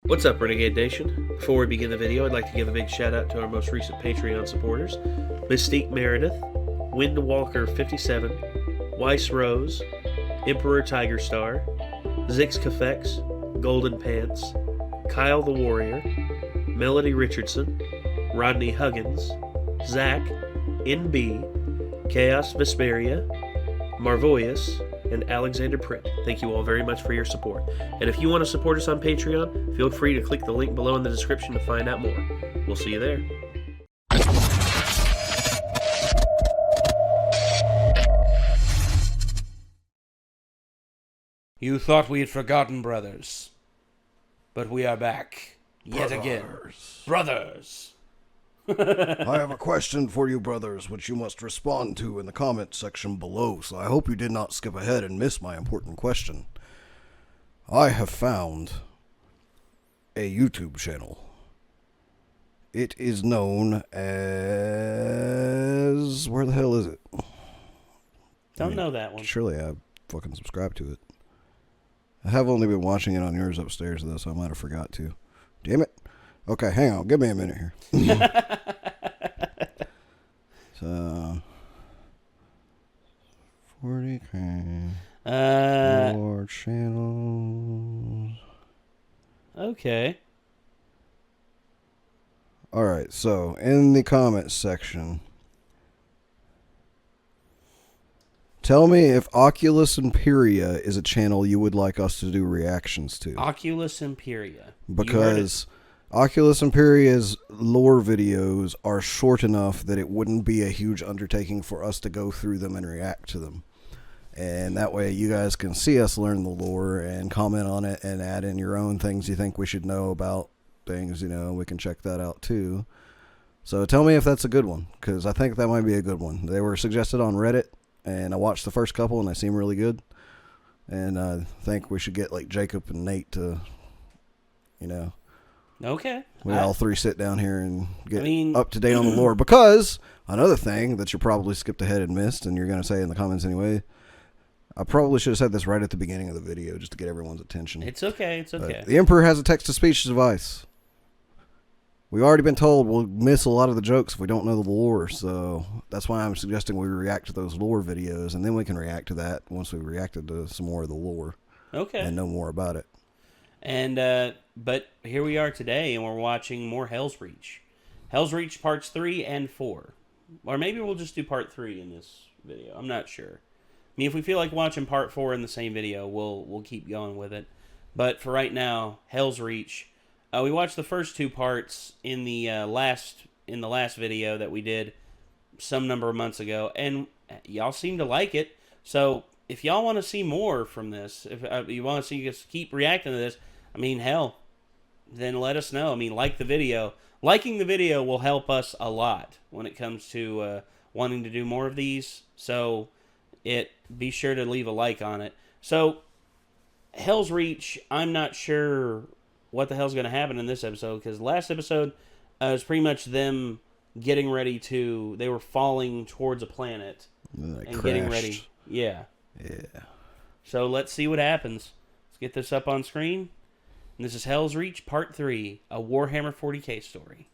What's up, Renegade Nation? Before we begin the video, I'd like to give a big shout out to our most recent Patreon supporters: Mystique Meredith, Windwalker 57, Weiss Rose, Emperor Tiger Star, Zix Cafex, Golden Pants, Kyle the Warrior, Melody Richardson, Rodney Huggins, Zach, NB, Chaos Vesperia, Marvoyus, and Alexander Pritt. Thank you all very much for your support. And if you want to support us on Patreon, feel free to click the link below in the description to find out more. We'll see you there. You thought we had forgotten, brothers. But we are back. Yet again. Brothers! I have a question for you, brothers, which you must respond to in the comments section below, so I hope you did not skip ahead and miss my important question. I have found a YouTube channel. It is known as... where the hell is it? Don't know that one. Surely I fucking subscribed to it. I have only been watching it on yours upstairs, though, so I might have forgot to. Damn it. Okay, hang on. Give me a minute here. So, 40k. More channels. Okay. Alright, so, in the comments section, tell me if Oculus Imperia is a channel you would like us to do reactions to. Oculus Imperia. Because Oculus Imperia's lore videos are short enough that it wouldn't be a huge undertaking for us to go through them and react to them. And that way you guys can see us learn the lore and comment on it and add in your own things you think we should know about things, you know, we can check that out too. So tell me if that's a good one, because I think that might be a good one. They were suggested on Reddit, and I watched the first couple and they seem really good. And I think we should get like Jacob and Nate to, you know... Okay. We all three sit down here and get up to date on the lore. Because another thing that you probably skipped ahead and missed, and you're going to say in the comments anyway, I probably should have said this right at the beginning of the video just to get everyone's attention. It's okay. It's okay. The Emperor has a text-to-speech device. We've already been told we'll miss a lot of the jokes if we don't know the lore, so that's why I'm suggesting we react to those lore videos, and then we can react to that once we've reacted to some more of the lore. Okay. And know more about it. And, but here we are today, and we're watching more Helsreach. Helsreach parts 3 and 4. Or maybe we'll just do part 3 in this video. I'm not sure. I mean, if we feel like watching part 4 in the same video, we'll keep going with it. But for right now, Helsreach. We watched the first 2 parts in the last video that we did some number of months ago, and y'all seem to like it. So if y'all want to see more from this, if you want to see us keep reacting to this, I mean, hell, then let us know. I mean, like the video. Liking the video will help us a lot when it comes to wanting to do more of these. So be sure to leave a like on it. So Helsreach, I'm not sure what the hell's going to happen in this episode, because last episode was pretty much them getting ready to... They were falling towards a planet And crashed. Getting ready. Yeah. Yeah. So let's see what happens. Let's get this up on screen. And this is Helsreach Part 3, a Warhammer 40k story.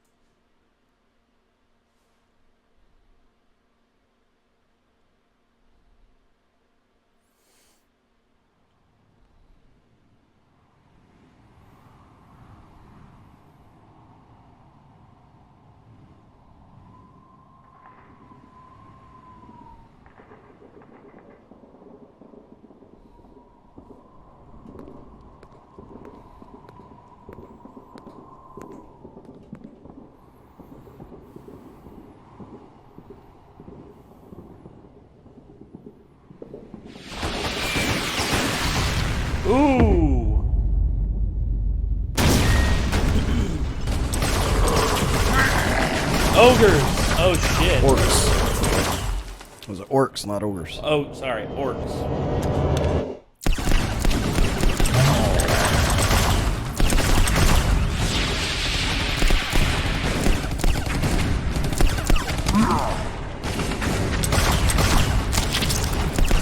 Ooh! Ogres! Oh shit. Orcs. Was it orcs, not ogres? Oh, sorry, orcs.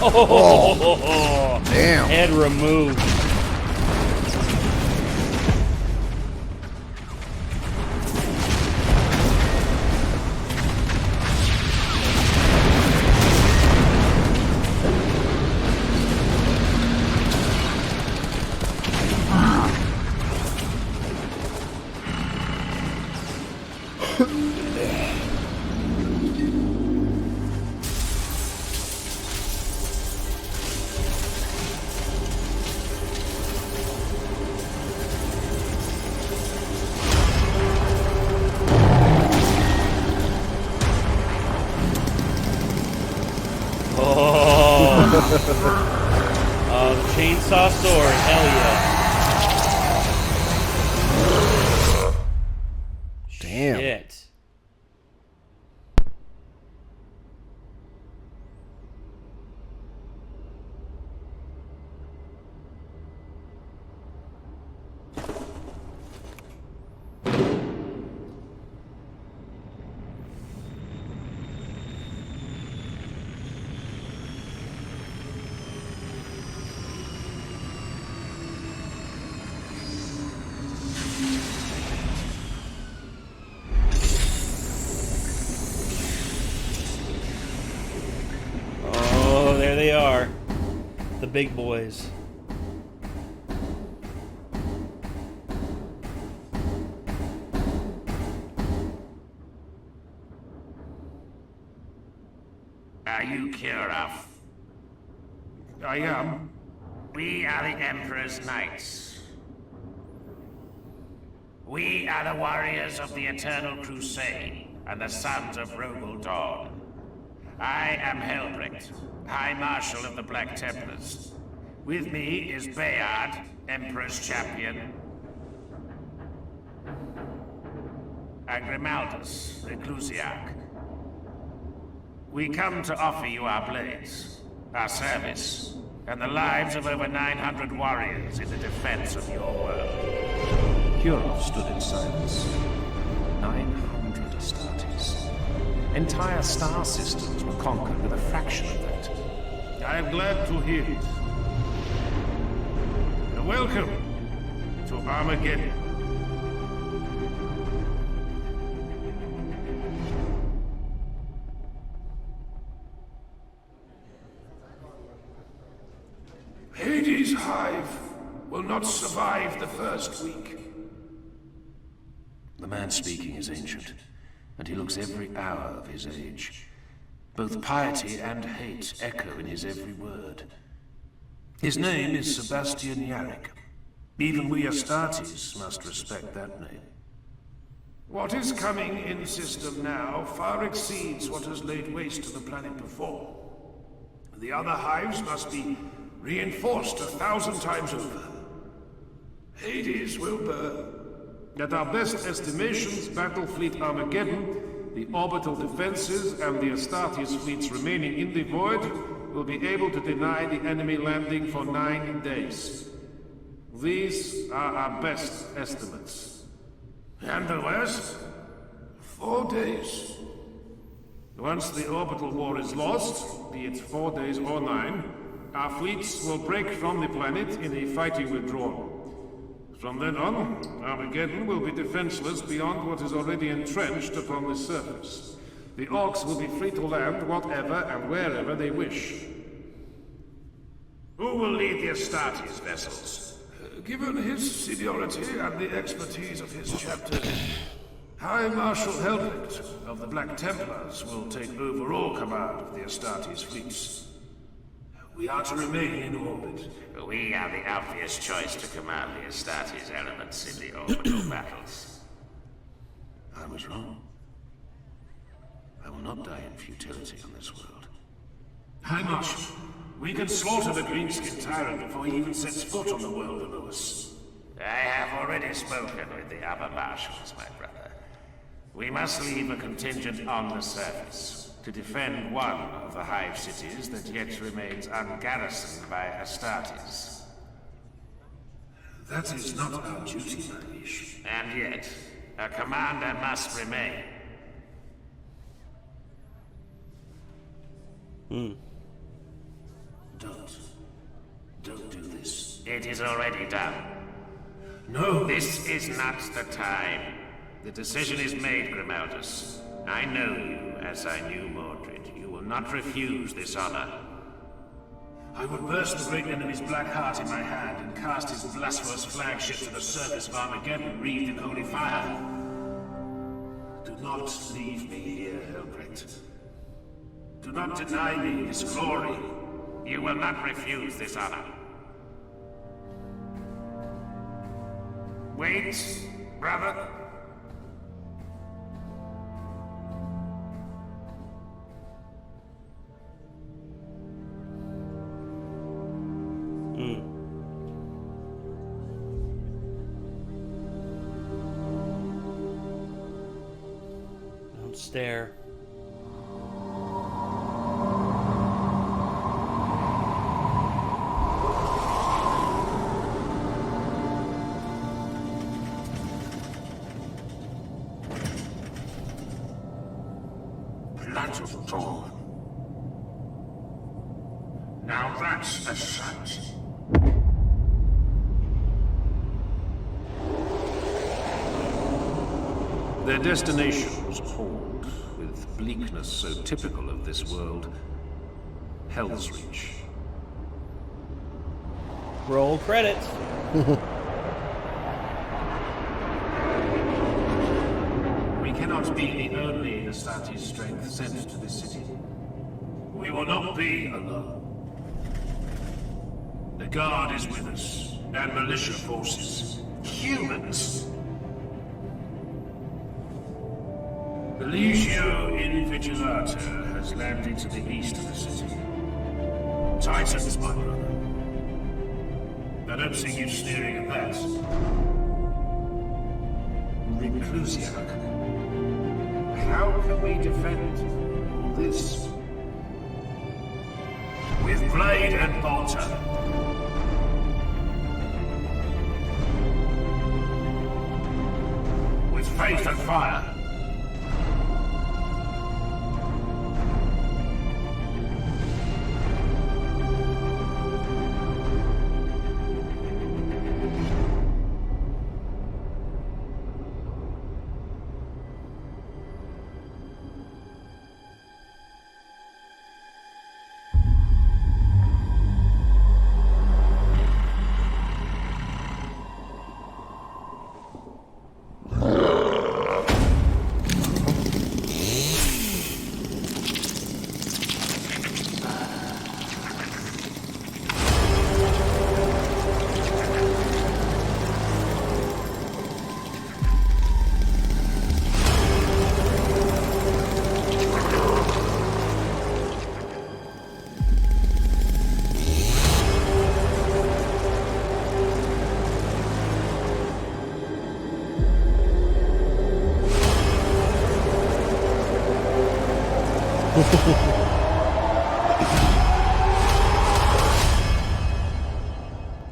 Oh, damn. Head removed. Oh, the chainsaw sword, hell yeah. Damn. Shit. Oh, there they are. The big boys. Are you Kimbrough? I am. We are the Emperor's Knights. We are the warriors of the Eternal Crusade and the sons of Rogel Dawn. I am Helsreach, High Marshal of the Black Templars. With me is Bayard, Emperor's Champion, and Grimaldus, Reclusiarch. We come to offer you our blades, our service, and the lives of over 900 warriors in the defense of your world. Kimbrough stood in silence. 900 Astartes. Entire star systems were conquered with a fraction of that. I am glad to hear it. And welcome to Armageddon. Hades' hive will not survive the first week. The man speaking is ancient, and he looks every hour of his age. Both piety and hate echo in his every word. His name is Sebastian Yarrick. Even we Astartes must respect that name. What is coming in system now far exceeds what has laid waste to the planet before. The other hives must be reinforced 1,000 times over. Hades will burn. At our best estimations, Battle Fleet Armageddon, the orbital defenses, and the Astartes fleets remaining in the void will be able to deny the enemy landing for 9 days. These are our best estimates. And the worst? 4 days. Once the orbital war is lost, be it 4 days or 9, our fleets will break from the planet in a fighting withdrawal. From then on, Armageddon will be defenseless beyond what is already entrenched upon the surface. The Orcs will be free to land whatever and wherever they wish. Who will lead the Astartes vessels? Given his seniority and the expertise of his chapter, High Marshal Helsreach of the Black Templars will take overall command of the Astartes fleets. We are to remain in orbit. We are the obvious choice to command the Astartes elements in the orbital battles. I was wrong. I will not die in futility on this world. High Marshal, we can slaughter the Greenskin Tyrant before he even sets foot on the world below us. I have already spoken with the other marshals, my brother. We must leave a contingent on the surface to defend one of the hive cities that yet remains ungarrisoned by Astartes. That is not our duty, my liege. And yet, a commander must remain. Don't do this. It is already done. No! This is not the time. The decision is made, Grimaldus. I know you, as I knew Mordred. You will not refuse this honor. I would burst the great enemy's black heart in my hand and cast his blasphemous flagship to the surface of Armageddon, wreathed in holy fire. Do not leave me here, Hellgrit. Do not deny me this glory. You will not refuse this honor. Wait, brother. Don't stare. Blood of Thorn. Now that's a sight. Their destination was appalled, with bleakness so typical of this world. Helsreach. Roll credits. We cannot be the only Astartes strength sent to this city. We will not be alone. The Guard is with us, and militia forces. Humans! The Legio Invigilata has landed to the east of the city. Titans, my brother. I don't see you sneering at that. Reclusiac. How can we defend all this? With blade and bolter. With faith and fire.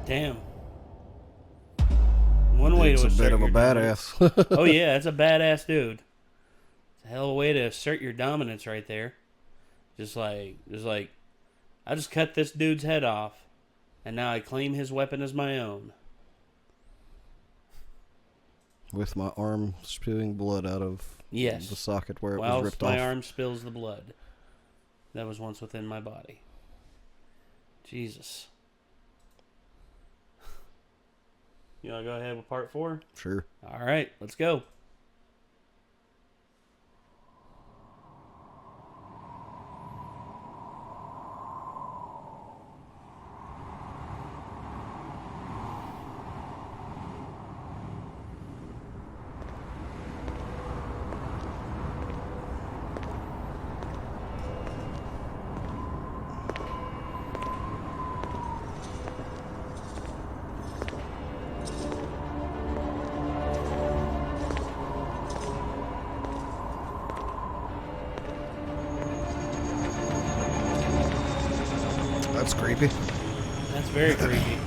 Damn. One way It's to a bit assert of a your badass. Oh yeah, that's a badass dude. It's a hell of a way to assert your dominance right there. Just like, I just cut this dude's head off, and now I claim his weapon as my own. With my arm spewing blood out of Yes. the socket where it was Whilst ripped my off. arm spills the blood that was once within my body. Jesus. You want to go ahead with part 4? Sure. All right, let's go. That's creepy. That's very creepy.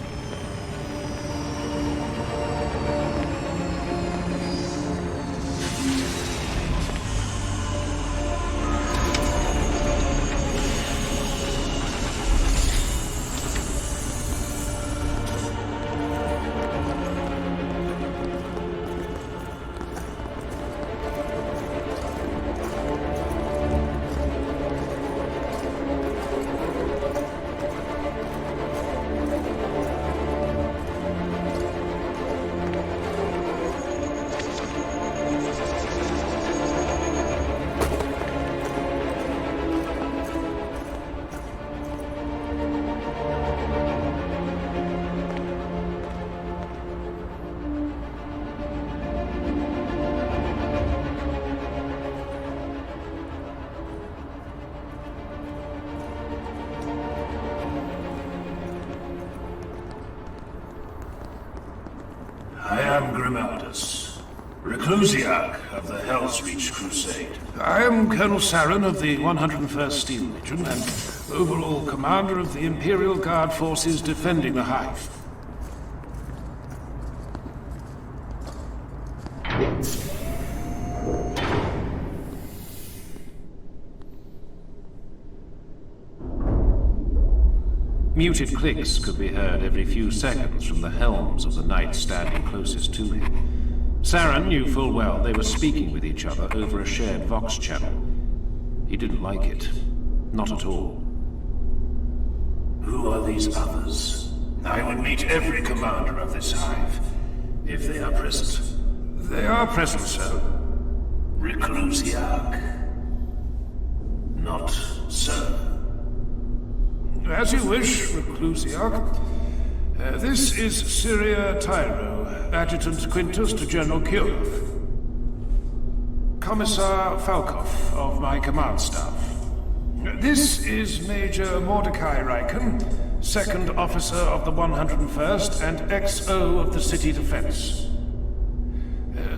Reclusiarch of the Helsreach Crusade. I am Colonel Saren of the 101st Steel Legion and overall commander of the Imperial Guard forces defending the Hive. Muted clicks could be heard every few seconds from the helms of the knights standing closest to him. Saren knew full well they were speaking with each other over a shared Vox channel. He didn't like it. Not at all. Who are these others? I would meet every commander of this hive, if they are present. They are present, sir. Reclusiarch. Not sir. As you wish, Reclusiarch. This is Syria Tyro, Adjutant Quintus to General Kimbrough. Commissar Falkov of my command staff. This is Major Mordecai Reichen, Second Officer of the 101st and XO of the City Defense.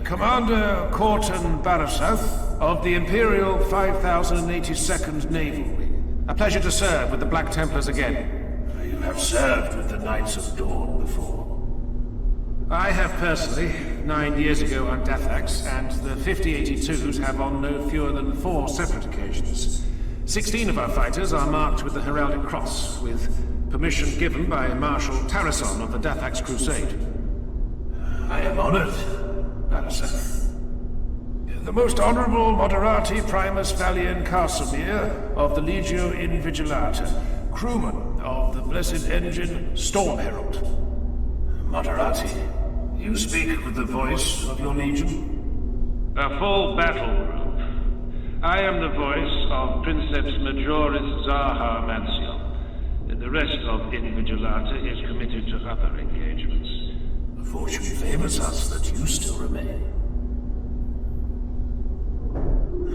Commander Corton Barasouth of the Imperial 5082nd Naval Wing. A pleasure to serve with the Black Templars again. You have served with the Knights of Dawn before. I have personally, 9 years ago on Dathax, and the 5082s have on no fewer than 4 separate occasions. 16 of our fighters are marked with the Heraldic Cross, with permission given by Marshal Tarrason of the Dathax Crusade. I am honored, Barasouth. The Most Honorable Moderati Primus Valien Casimir of the Legio Invigilata, crewman of the Blessed Engine Storm Herald. Moderati, you speak with the voice of your legion? A full battle group. I am the voice of Princeps Majoris Zaha Manciel. The rest of Invigilata is committed to other engagements. Fortune favors us that you still remain.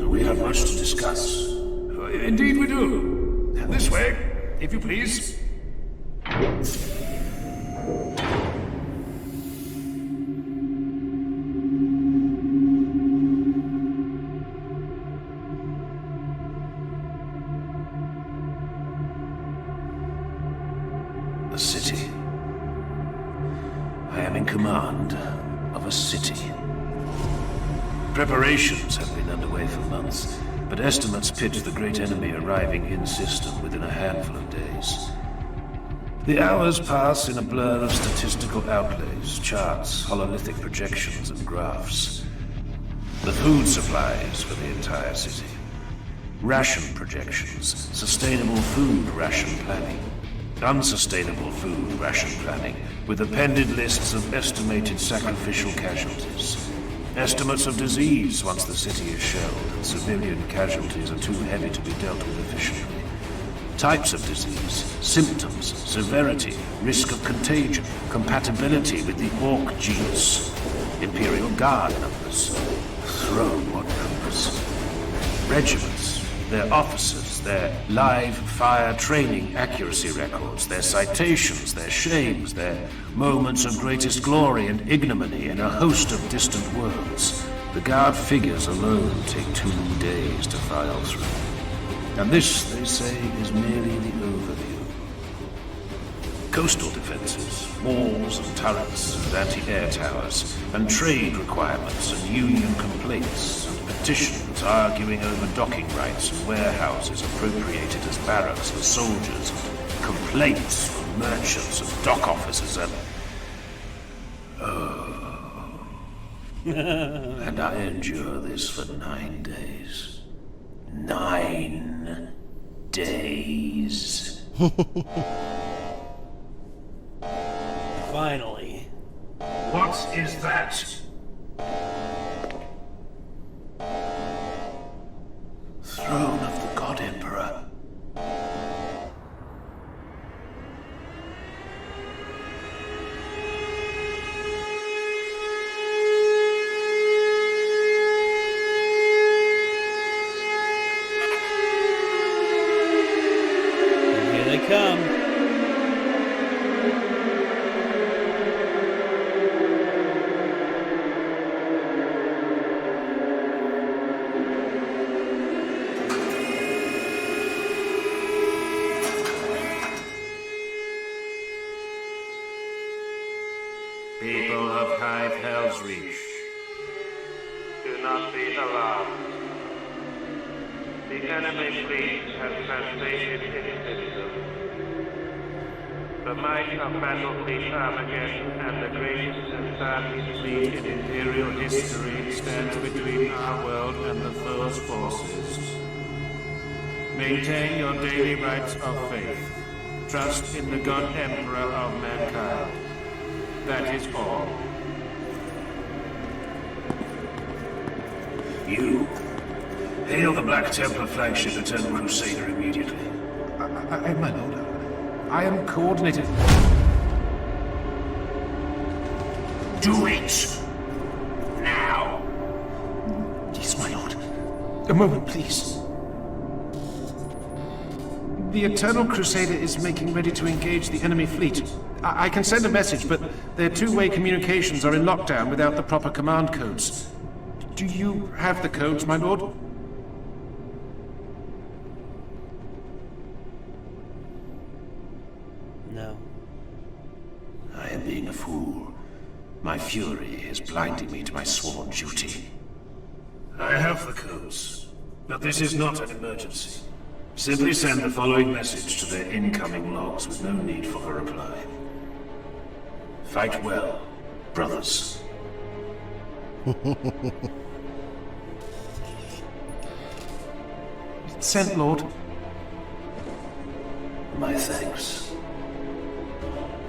We have much to discuss. Indeed we do. This way, if you please. A city. I am in command of a city. Preparations have been underway for months, but estimates pitch the great enemy arriving in system within a handful of days. The hours pass in a blur of statistical outlays, charts, hololithic projections, and graphs. The food supplies for the entire city. Ration projections, sustainable food ration planning, unsustainable food ration planning, with appended lists of estimated sacrificial casualties. Estimates of disease once the city is shelled and civilian casualties are too heavy to be dealt with efficiently. Types of disease, symptoms, severity, risk of contagion, compatibility with the Orc genus, Imperial Guard numbers, throne numbers, regiments, their officers, their live fire training accuracy records, their citations, their shames, their moments of greatest glory and ignominy in a host of distant worlds. The Guard figures alone take 2 days to file through. And this, they say, is merely the overview. Coastal defenses, walls and turrets and anti-air towers, and trade requirements and union complaints, and petitions arguing over docking rights and warehouses appropriated as barracks for soldiers, and complaints from merchants and dock officers, and... and I endure this for 9 days. 9 days. Finally. What is that? Throne of the God Emperor. And here they come. not be alarmed. The enemy fleet has translated its system. The might of Battlefleet Armageddon and the greatest Astartes Fleet in Imperial history stands between our world and the foe's forces. Maintain your daily rites of faith. Trust in the God Emperor of mankind. That is all. You. Hail the Black Templar flagship Eternal Crusader immediately. My lord, I am coordinated. Do it! Now! Yes, my lord. A moment, please. The Eternal Crusader is making ready to engage the enemy fleet. I can send a message, but their two-way communications are in lockdown without the proper command codes. Do you have the codes, my lord? No. I am being a fool. My fury is blinding me to my sworn duty. I have the codes, but this is not an emergency. Simply send the following message to their incoming logs with no need for a reply. Fight well, brothers. Sent, lord. My thanks.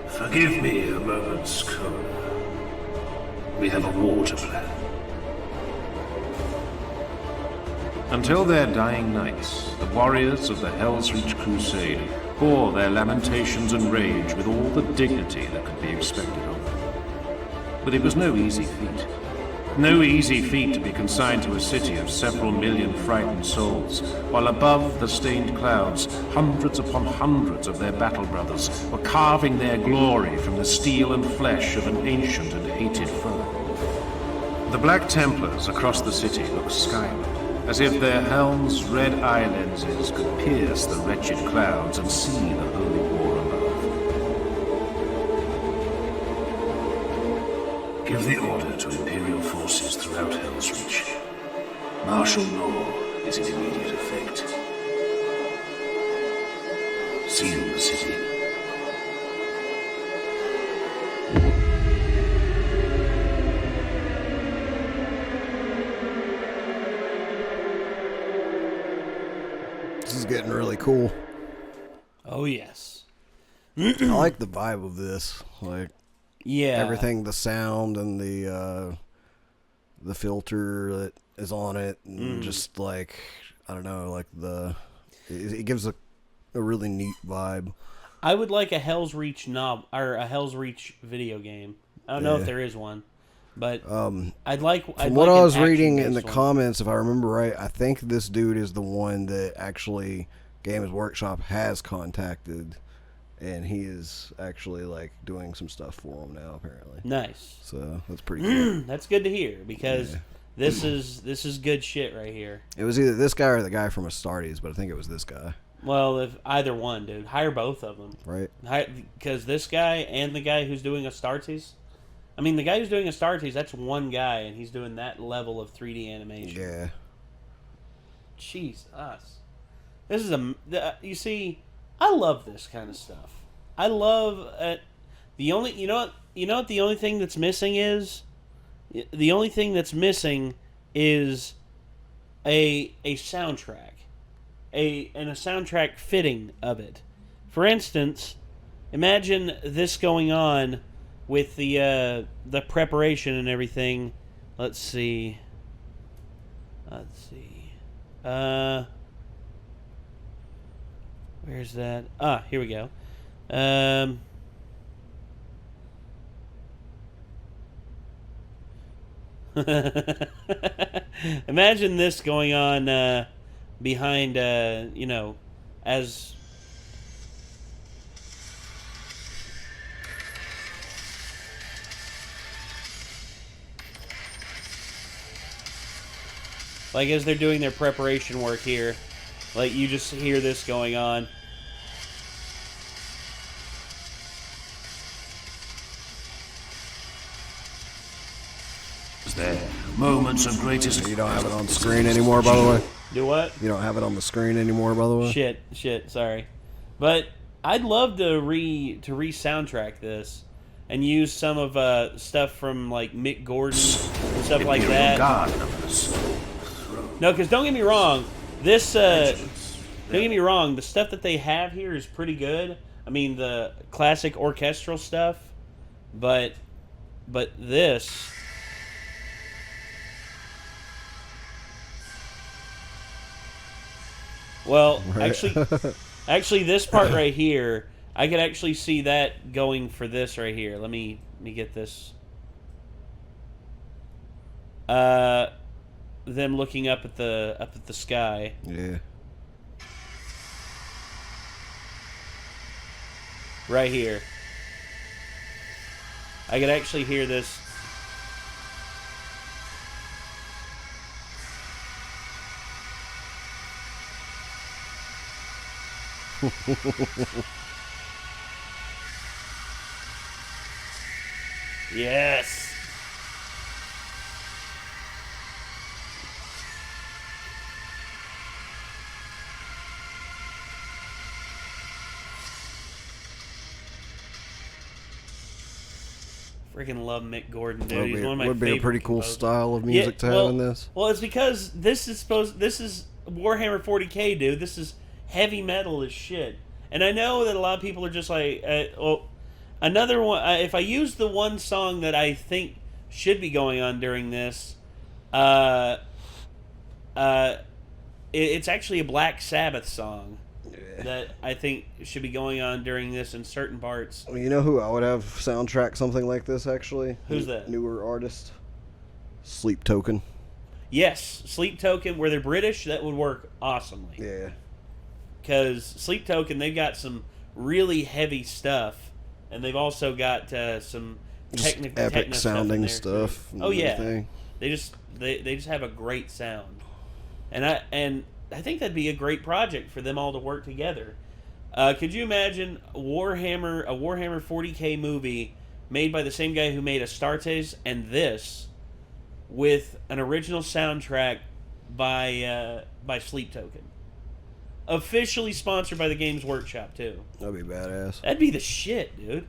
Forgive me a moment's code. We have a war to plan. Until their dying nights, the warriors of the Helsreach Crusade bore their lamentations and rage with all the dignity that could be expected of them. But it was no easy feat. No easy feat to be consigned to a city of several million frightened souls, while above the stained clouds, hundreds upon hundreds of their battle brothers were carving their glory from the steel and flesh of an ancient and hated foe. The Black Templars across the city looked skyward, as if their helms' red eye lenses could pierce the wretched clouds and see the holy war above. Give the order to Imperial forces throughout Helsreach. Martial law is in immediate effect. Seal the city. This is getting really cool. Oh, yes. I like the vibe of this. Like, Yeah. everything, the sound and the filter that is on it, and just like, I don't know, like it gives a really neat vibe. I would like a Helsreach or a Helsreach video game. I don't know if there is one, but I'd like. From what I was reading in the comments, if I remember right, I think this dude is the one that actually Games Workshop has contacted, and he is actually like doing some stuff for them now, apparently. Nice. So that's pretty cool. That's good to hear, because this is good shit right here. It was either this guy or the guy from Astartes, but I think it was this guy. Well, if either one, dude, hire both of them, Right? Because this guy and the guy who's doing Astartes, I mean, the guy who's doing Astartes, that's one guy, and he's doing that level of 3D animation. Yeah. Jeez, this is you see, I love this kind of stuff. I love the only you know what the only thing that's missing is a soundtrack, a soundtrack fitting of it. For instance, imagine this going on with the preparation and everything. Let's see. Where's that? Here we go. Imagine this going on behind, as... Like, as they're doing their preparation work here, like, you just hear this going on. There, Moments of greatest... You don't have it on screen anymore, by the way? Do what? You don't have it on the screen anymore, by the way? Shit, sorry. But I'd love to re-soundtrack this and use some of stuff from, like, Mick Gordon and stuff like that. No, because don't get me wrong, this... don't get me wrong, the stuff that they have here is pretty good. I mean, the classic orchestral stuff, but this... Well, Right. actually, this part right here, I could actually see that going for this right here. Let me get this. Them looking up at the sky. Yeah. Right here. I could actually hear this. Yes. Freaking love Mick Gordon, dude. He's one of my would be a favorite pretty cool composers. style of music to have in this. Well, it's because this is Warhammer 40k, dude. This is heavy metal as shit. And I know that a lot of people are just like, another one. If I use the one song that I think should be going on during this, it's actually a Black Sabbath song that I think should be going on during this in certain parts. Well, you know who I would have soundtrack something like this, actually? Who's that? Newer artist. Sleep Token. Yes, Sleep Token, where they're British, that would work awesomely. Yeah. Because Sleep Token, they've got some really heavy stuff, and they've also got some epic sounding stuff. Oh yeah, they just have a great sound, and I think that'd be a great project for them all to work together. Could you imagine a Warhammer 40k movie made by the same guy who made Astartes and this, with an original soundtrack by Sleep Token, officially sponsored by the Games Workshop too? That'd be badass. That'd be the shit, dude.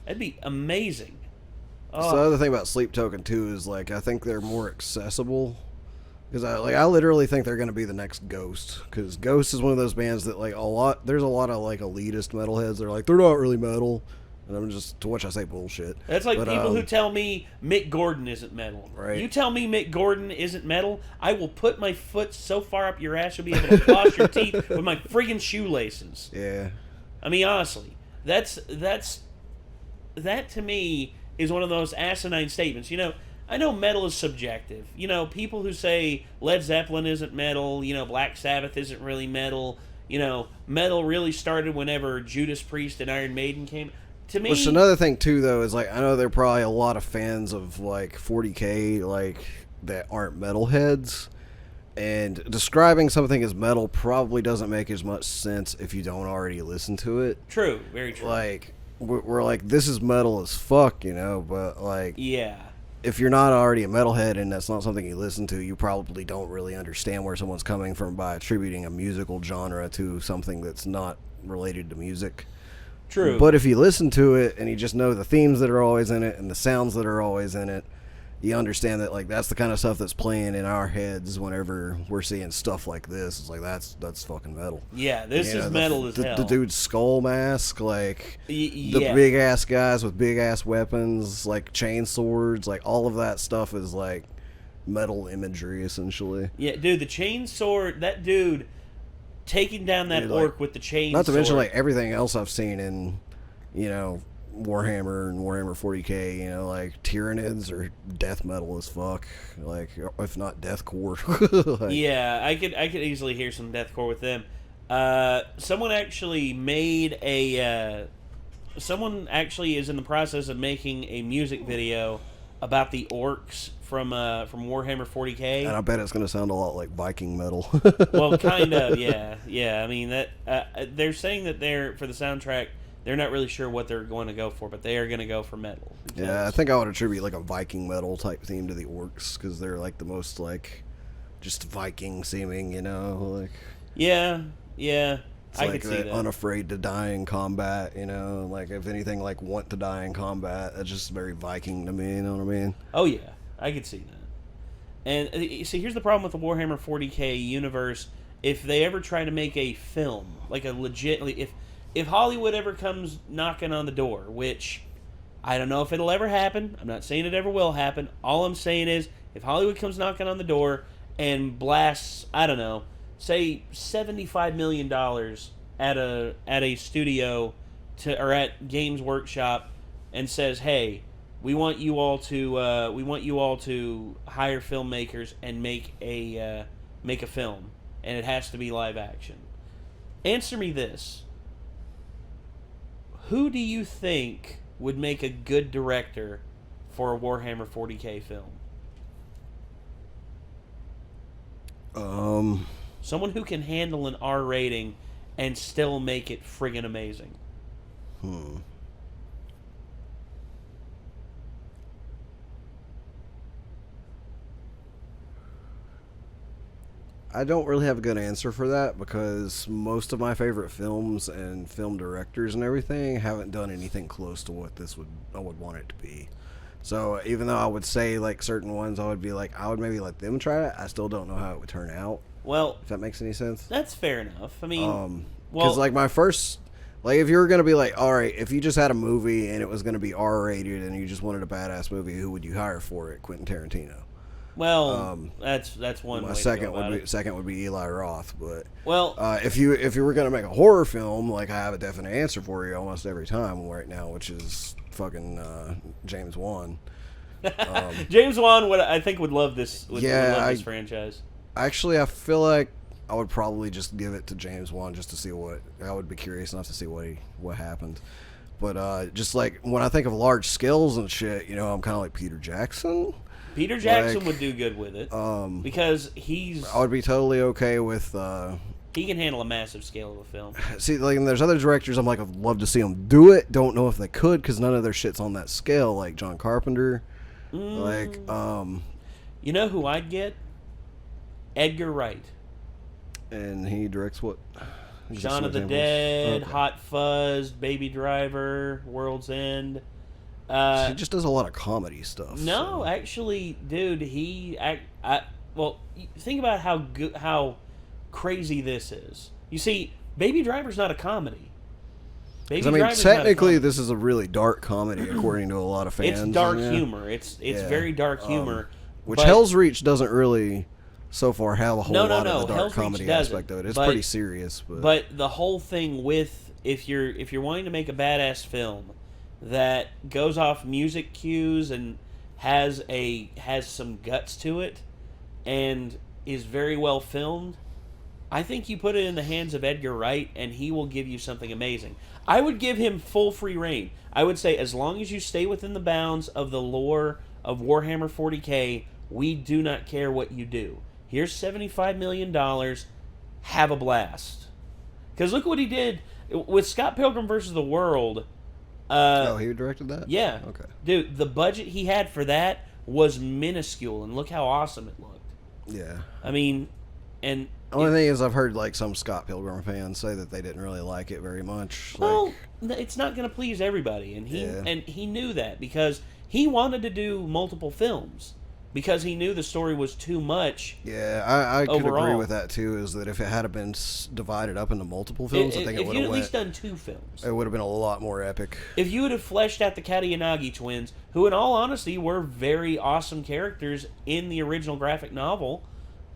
That'd be amazing. So the other thing about Sleep Token too is, like, I think they're more accessible. Because I literally think they're going to be the next Ghost. Because Ghost is one of those bands that, like, there's a lot of, like, elitist metalheads. They're like, they're not really metal. And I'm just, to which I say bullshit. That's like people who tell me Mick Gordon isn't metal. Right. You tell me Mick Gordon isn't metal, I will put my foot so far up your ass you'll be able to floss your teeth with my friggin' shoelaces. Yeah. I mean, honestly, that to me is one of those asinine statements. You know, I know metal is subjective. You know, people who say Led Zeppelin isn't metal, you know, Black Sabbath isn't really metal, you know, metal really started whenever Judas Priest and Iron Maiden came. To me, Which another thing too, though, is, like, I know there are probably a lot of fans of, like, 40k, like, that aren't metalheads, and describing something as metal probably doesn't make as much sense if you don't already listen to it. True, very true. Like, we're like, this is metal as fuck, you know, but, like, yeah. if you're not already a metalhead and that's not something you listen to, you probably don't really understand where someone's coming from by attributing a musical genre to something that's not related to music. True. But if you listen to it and you just know the themes that are always in it and the sounds that are always in it, you understand that, like, that's the kind of stuff that's playing in our heads whenever we're seeing stuff like this. It's like, that's fucking metal. Yeah, this is metal as hell. The dude's skull mask, like, yeah. the big ass guys with big ass weapons, like chain swords, like, all of that stuff is, like, metal imagery, essentially. Yeah, dude, the chain sword, that dude taking down that orc with the chain sword. Not to mention, like, everything else I've seen in, you know, Warhammer and Warhammer 40k, you know, like, Tyranids are death metal as fuck, like, if not deathcore. Like, yeah, I could easily hear some deathcore with them. Someone actually is in the process of making a music video about the orcs from Warhammer 40k. And I bet it's going to sound a lot like Viking metal. Well, kind of, yeah. I mean, that they're saying that for the soundtrack, they're not really sure what they're going to go for, but they are going to go for metal. Yeah, I think I would attribute like a Viking metal type theme to the orcs because they're like the most like just Viking seeming, you know, like yeah, it's I like could see that. unafraid to die in combat, you know, like if anything, like want to die in combat. That's just very Viking to me. You know what I mean? Oh yeah, I could see that. And see, here's the problem with the Warhammer 40k universe. If they ever try to make a film, like a legit, if Hollywood ever comes knocking on the door, which I don't know if it'll ever happen. I'm not saying it ever will happen. All I'm saying is, if Hollywood comes knocking on the door and blasts, I don't know, say $75 million at a studio or at Games Workshop, and says, "Hey, we want you all to hire filmmakers and make a film, and it has to be live action." Answer me this: who do you think would make a good director for a Warhammer 40k film? Someone who can handle an R rating and still make it friggin' amazing. I don't really have a good answer for that because most of my favorite films and film directors and everything haven't done anything close to what I would want it to be. So even though I would say like certain ones, I would be like, I would maybe let them try it. I still don't know how it would turn out. Well, if that makes any sense. That's fair enough. I mean, because like my first, like if you were gonna be like, all right, if you just had a movie and it was gonna be R-rated and you just wanted a badass movie, who would you hire for it? Quentin Tarantino. Well, that's one. My way second to go second would be Eli Roth, but if you were gonna make a horror film, like I have a definite answer for you almost every time right now, which is fucking James Wan. James Wan would love this. Would love this franchise. Actually, I feel like I would probably just give it to James Wan just to see what. I would be curious enough to see what happened. But just like when I think of large scales and shit, you know, I'm kind of like Peter Jackson. Peter Jackson would do good with it because I would be totally okay with. He can handle a massive scale of a film. See, like, and there's other directors I'm like, I'd love to see them do it. Don't know if they could because none of their shit's on that scale. Like John Carpenter, like, you know who I'd get? Edgar Wright. And he directs what? Shaun of the Dead, okay. Hot Fuzz, Baby Driver, World's End. He just does a lot of comedy stuff. No, actually, dude, think about how crazy this is. You see, Baby Driver's not a comedy. Technically, this is a really dark comedy, according to a lot of fans. It's dark humor. It's very dark humor. Which Helsreach doesn't really, so far, have a whole lot of the dark Helsreach comedy aspect of it. It's pretty serious. But the whole thing with, if you're wanting to make a badass film that goes off music cues and has some guts to it and is very well filmed, I think you put it in the hands of Edgar Wright and he will give you something amazing. I would give him full free reign. I would say, as long as you stay within the bounds of the lore of Warhammer 40k, we do not care what you do. Here's $75 million. Have a blast. Because look what he did with Scott Pilgrim vs. the World. He directed that? Yeah. Okay. Dude, the budget he had for that was minuscule, and look how awesome it looked. Yeah. I mean, and... The only thing is I've heard, like, some Scott Pilgrim fans say that they didn't really like it very much. Well, it's not going to please everybody, and he knew that, because he wanted to do multiple films. Because he knew the story was too much. Yeah, I could agree with that too. Is that if it had been divided up into multiple films, I think it would have at least done 2 films. It would have been a lot more epic. If you would have fleshed out the Katayanagi twins, who in all honesty were very awesome characters in the original graphic novel,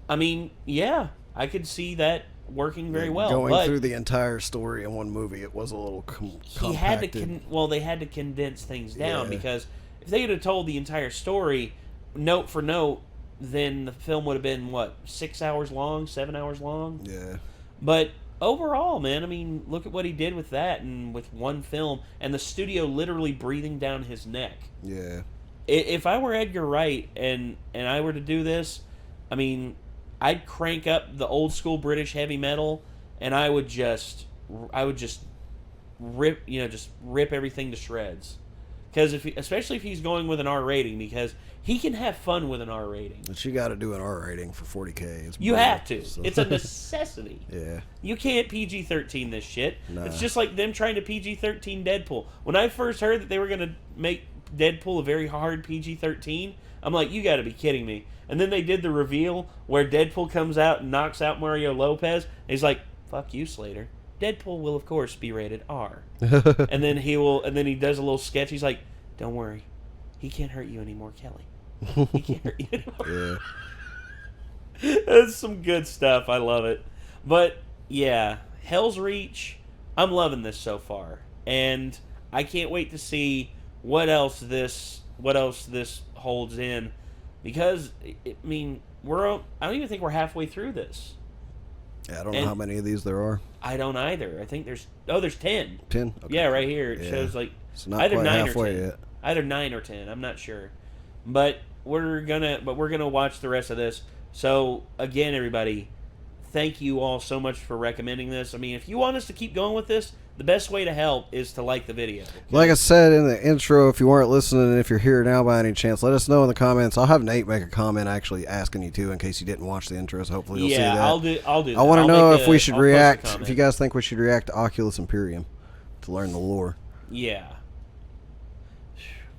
I mean, yeah, I could see that working very well. Going through the entire story in one movie, it was a little compacted. They had to condense things down because if they had have told the entire story note for note, then the film would have been 6 hours long, 7 hours long. Yeah. But overall, man, I mean, look at what he did with that and with one film, and the studio literally breathing down his neck. Yeah. If I were Edgar Wright and I were to do this, I mean, I'd crank up the old school British heavy metal, and I would just rip everything to shreds. Because especially if he's going with an R rating, because he can have fun with an R rating. But you got to do an R rating for 40k. You have to. So. It's a necessity. Yeah. You can't PG-13 this shit. Nah. It's just like them trying to PG-13 Deadpool. When I first heard that they were going to make Deadpool a very hard PG-13, I'm like, you got to be kidding me. And then they did the reveal where Deadpool comes out and knocks out Mario Lopez. And he's like, fuck you, Slater. Deadpool will, of course, be rated R. and then he does a little sketch. He's like, don't worry. He can't hurt you anymore, Kelly. He can't hurt you anymore. Yeah. That's some good stuff. I love it. But, yeah, Helsreach, I'm loving this so far. And I can't wait to see what else this holds in. Because, I mean, I don't even think we're halfway through this. Yeah, I don't know how many of these there are. I don't either. I think there's 10. 10? Okay. Yeah, right here. It shows like it's not either quite 9 halfway or 10. yet. Either 9 or 10. I'm not sure. But we're gonna watch the rest of this. So again, everybody, thank you all so much for recommending this. I mean, if you want us to keep going with this, the best way to help is to like the video. Like I said in the intro, if you weren't listening and if you're here now by any chance, let us know in the comments. I'll have Nate make a comment actually asking you to in case you didn't watch the intro, so hopefully you'll see that. I'll do that. I want to know if we should I'll post a react, comment. if you guys think we should react to Oculus Imperium to learn the lore. Yeah.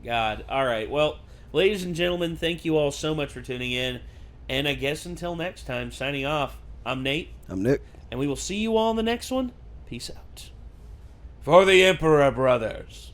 God. All right. Well, ladies and gentlemen, thank you all so much for tuning in. And I guess until next time, signing off, I'm Nate. I'm Nick. And we will see you all in the next one. Peace out. For the Emperor, brothers.